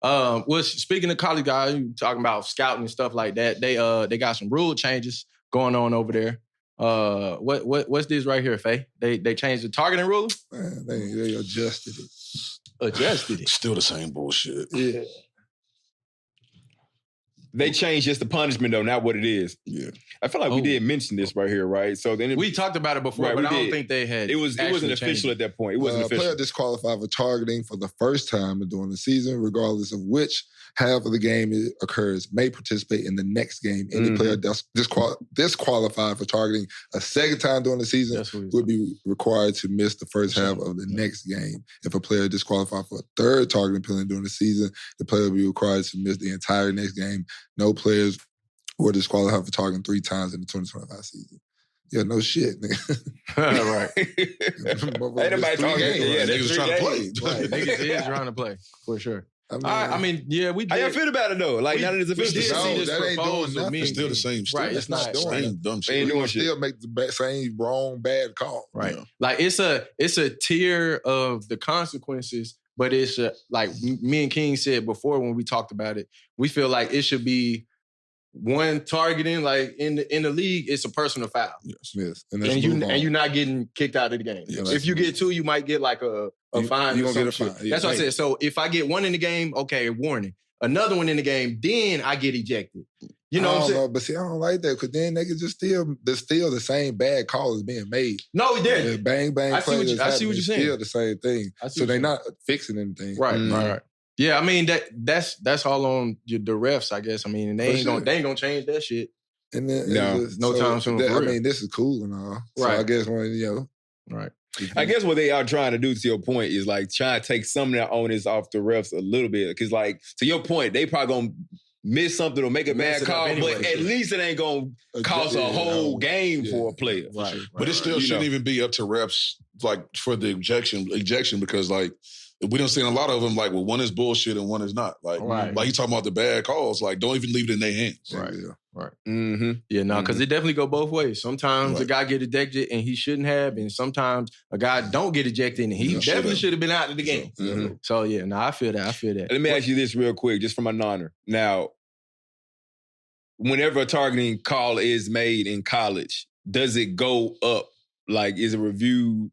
Well, speaking of college guys, you talking about scouting and stuff like that. They got some rule changes going on over there. What's this right here, Faye? They changed the targeting rule? Man, they adjusted it. Adjusted it. Still the same bullshit. Yeah. They changed just the punishment, though, not what it is. Yeah. I feel like we did mention this right here, right? So then we talked about it before, but I don't think they had. It wasn't official at that point. It wasn't official. Player disqualified for targeting for the first time during the season, regardless of which half of the game it occurs, may participate in the next game. Any player disqualified for targeting a second time during the season would be required to miss the first half of the next game. If a player disqualified for a third targeting penalty during the season, the player would be required to miss the entire next game. No players were disqualified for targeting 3 times in the 2025 season. Yeah, no shit, nigga. Right. Ain't nobody talking. Yeah, niggas was trying to play. Right. Niggas is trying to play, for sure. I mean, yeah, we did. How y'all feel about it, though? Like, now that it's official. We did see this that ain't doing proposal. nothing. It's still the same shit. Right, it's not same dumb shit. Ain't doing shit. Still make the same wrong, bad call. Right. Yeah. Like, it's a tier of the consequences, but it's like me and King said before when we talked about it, we feel like it should be one targeting, like in the league, it's a personal foul. Yes. And you're not getting kicked out of the game. Yes. If you get 2, you might get like a fine. You're gonna get a shit. fine. Yeah. That's what I said. So if I get 1 in the game, okay, warning. Another one in the game, then I get ejected. You know what I'm saying? But see, I don't like that because then they could just there's still the same bad call is being made. No, it didn't. Bang, bang. I see what you're saying. Still the same thing. So they're not fixing anything. Right. Yeah, I mean that's all on the refs, I guess. I mean, they ain't gonna change that shit. And then no time soon. I mean, this is cool and all. So right. I guess right. I guess what they are trying to do, to your point, is like trying to take some of that onus off the refs a little bit. Because, like, to your point, they probably gonna miss something or make a bad call, anyway, but at least it ain't gonna cost a whole game for a player. Right. But it still shouldn't even be up to refs, like, for the ejection because, like, we don't see a lot of them, like, well, one is bullshit and one is not. Like, like you talking about the bad calls, like, don't even leave it in their hands. Right. Right. Mm-hmm. Yeah, no, because it definitely go both ways. Sometimes a guy get ejected and he shouldn't have, and sometimes a guy don't get ejected and he definitely should have been out of the game. Mm-hmm. So, yeah, no, I feel that. Let me ask you this real quick, just from a nonner. Now, whenever a targeting call is made in college, does it go up? Like, is it reviewed?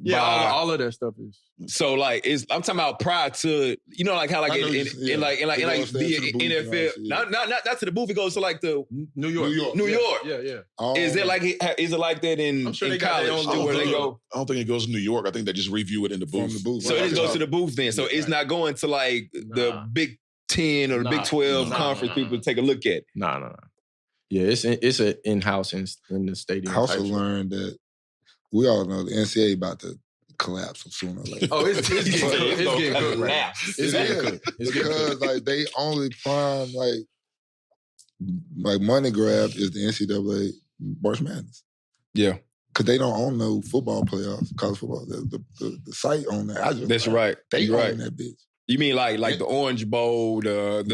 Yeah, all of that stuff is. So, like, I'm talking about prior to, you know, like how like in the NFL, not to the booth. It goes to like the New York. Yeah. Is it like that in college where they go? I don't think it goes to New York. I think they just review it in the booth. So it goes to the booth then. So it's not going to like the Big 10 or the Big 12 conference people to take a look at it. No. Yeah, it's an in-house in the stadium. I also learned that we all know the NCAA about to collapse sooner or later. Oh, it's getting good. It's getting good. Because like they only prime like money grab is the NCAA March Madness. Yeah. Because they don't own no football playoffs, college football. The site own that. That's right. They own that bitch. You mean like the Orange Bowl, the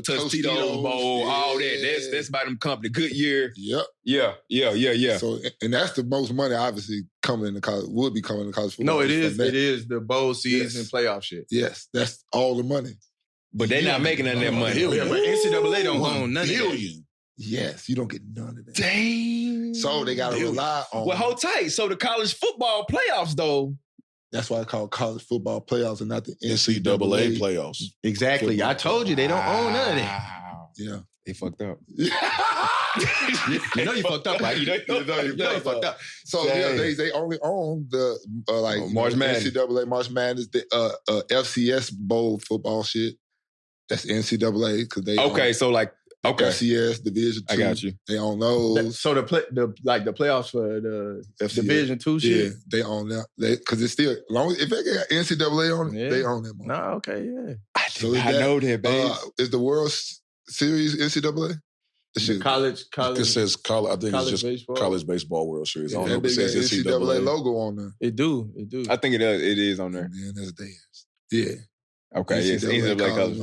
Tostitos Bowl, all that? That's by them company. Goodyear. Yep. Yeah. So and that's the most money obviously coming into college, would be coming to college football. No, it is. It is the bowl season playoff shit. Yes, that's all the money. But they're not making none of that money. Yeah, but NCAA don't own none of that. Yes, you don't get none of that. Dang. So they got to rely on. Well, hold tight. So the college football playoffs, though. That's why I call college football playoffs and not the NCAA playoffs. Exactly. Football. I told you they don't own none of that. Yeah. They fucked up. You know you fucked up, right? You know you fucked up. So they only own the March Madness. NCAA March Madness, the FCS bowl football shit. That's NCAA because they own, so like FCS Division 2. I got you. They own those. So the playoffs for the FCS. Division 2 shit. Yeah, they own that. Because it's still if they got NCAA on it, they own that. Nah, okay, yeah. I know that, babe. Is the World Series NCAA? College. It says college. I think it's just baseball. College Baseball World Series. I don't know if it says NCAA logo on there. It do. I think it does. It is on there. Man, that's theirs. Yeah. Okay. NCAA college.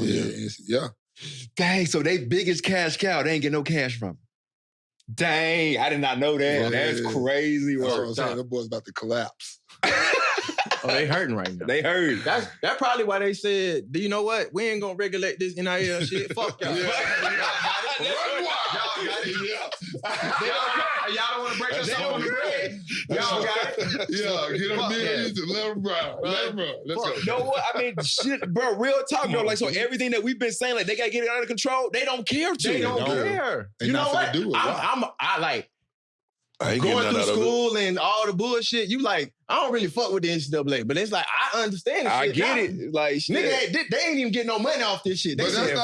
Yeah. Dang, so they biggest cash cow. They ain't get no cash from. Dang, I did not know that. That's crazy work. That's what I'm saying. That boy's about to collapse. Oh, they hurting right now. They hurt. That's probably why they said, do you know what? We ain't gonna regulate this NIL shit. Fuck y'all. Y'all got it. Y'all don't want to break us off on the bread. Y'all got it. Yeah, get them millions and let them run. Let them run. Let's go. You know what? I mean, shit, bro, real talk, though. Like, so everything that we've been saying, like, they got to get it under control, they don't care to. They don't care. They you know not what? finna do it. I ain't going getting through none out of it. school and all the bullshit. You like, I don't really fuck with the NCAA, but it's like, I understand this I shit. get it. Like, shit. Nigga, they ain't even getting no money off this shit. But that's their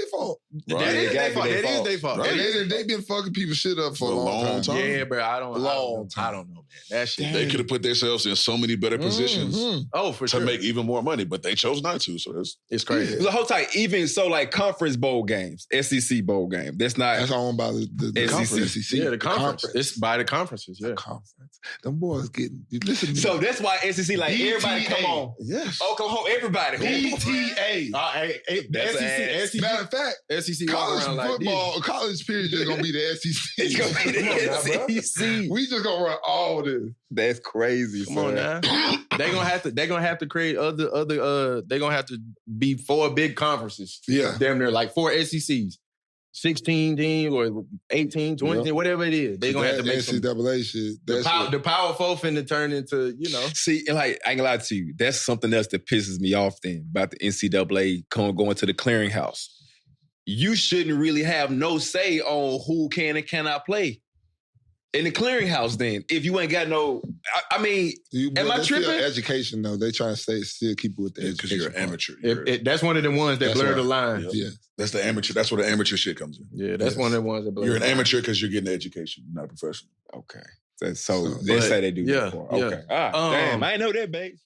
fault. That is their fault. That is their fault. And they been fucking people's shit up for a long time. Yeah, bro, I don't know, man. That shit. They could have put themselves in so many better positions Oh, for sure. to make even more money, but they chose not to. So it's crazy. The whole time, even so, like conference bowl games, SEC bowl game. That's owned by the SEC. SEC. Yeah, the conference. It's by the conferences. Yeah, conference. Them boys getting. Listen. So that's why SEC, like BTA. everybody, come on. Yes. Oklahoma, everybody. BTA. SEC. Matter of fact, SEC college walk around football, like college period is gonna be the SEC. It's gonna be the SEC. We just gonna run all this. That's crazy. Come on now. They're gonna have to create other they're gonna have to be 4 big conferences. Yeah. Damn near like 4 SECs. 16 teams or 18, 20 teams, whatever it is. They're gonna have to make NCAA shit. The Power 4 finna turn into, See, and like, I ain't gonna lie to you. That's something else that pisses me off then about the NCAA going to the clearinghouse. You shouldn't really have no say on who can and cannot play in the clearinghouse then. If you ain't got no, I mean, am I tripping? Education though. They trying to still keep it with the education. because you're an amateur. That's one of the ones that blur the line. Yep. Yeah. That's the amateur. That's where the amateur shit comes in. Yeah, that's one of the ones that blur You're the an line. amateur because you're getting an education, not a professional. Okay. So they say they do that part. Okay. Damn, I ain't know that, babe.